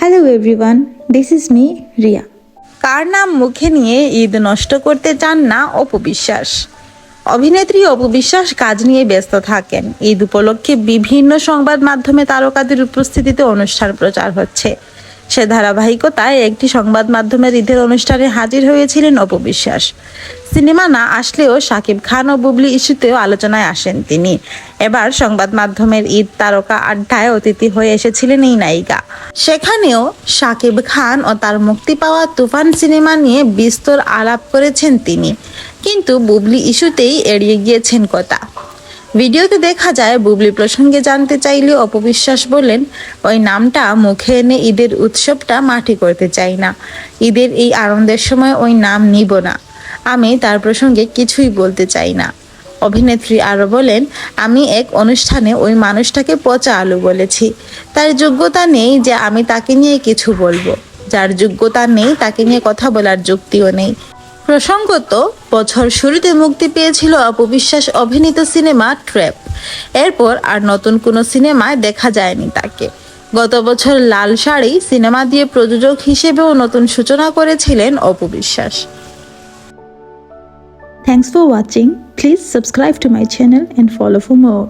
Hello everyone, this is me, Ria. কার নাম মুখে নিয়ে ঈদ নষ্ট করতে চান না অপু বিশ্বাস। অভিনেত্রী অপু বিশ্বাস কাজ নিয়ে ব্যস্ত থাকেন। ঈদ উপলক্ষে বিভিন্ন সংবাদ মাধ্যমে তারকাদের উপস্থিতিতে অনুষ্ঠান প্রচার হচ্ছে। সে ধারাবাহিকতায় একটি সংবাদ মাধ্যমের ঈদের অনুষ্ঠানে হাজির হয়েছিলেন অপু বিশ্বাস। সিনেমা না আসলেও শাকিব খান ও বুবলি ইস্যুতেও আলোচনায় আসেন তিনি। এবার সংবাদ মাধ্যমের ঈদ তারকা আড্ডায় অতিথি হয়ে এসেছিলেন এই নায়িকা। সেখানেও শাকিব খান ও তার মুক্তি পাওয়া তুফান সিনেমা নিয়ে বিস্তর আলাপ করেছেন তিনি, কিন্তু বুবলি ইস্যুতেই এড়িয়ে গিয়েছেন কথা। ভিডিওতে দেখা যায় বুবলি প্রসঙ্গে জানতে চাইলে অপু বিশ্বাস বললেন, ওই নামটা মুখে এনে ঈদের উৎসবটা মাটি করতে চাই না। ঈদের এই আনন্দের সময় ওই নাম নিব না। আমি তার প্রসঙ্গে কিছুই বলতে চাই না। অভিনেত্রী আরো বলেন, আমি এক অনুষ্ঠানে ওই মানুষটাকে পচা আলু বলেছি। তার যোগ্যতা নেই যে আমি তাকে নিয়ে কিছু বলবো। যার যোগ্যতা নেই তাকে নিয়ে কথা বলার যুক্তিও নেই। প্রসঙ্গত, বছর শুরুতে মুক্তি পেয়েছিল অপু বিশ্বাস অভিনীত সিনেমা ট্র্যাপ। এরপর আর নতুন কোনো সিনেমায় দেখা যায়নি তাকে। গত বছর লাল শাড়ি সিনেমা দিয়ে প্রযোজক হিসেবেও নতুন সূচনা করেছিলেন Apu Biswas. Thanks for watching. Please subscribe to my channel and follow for more.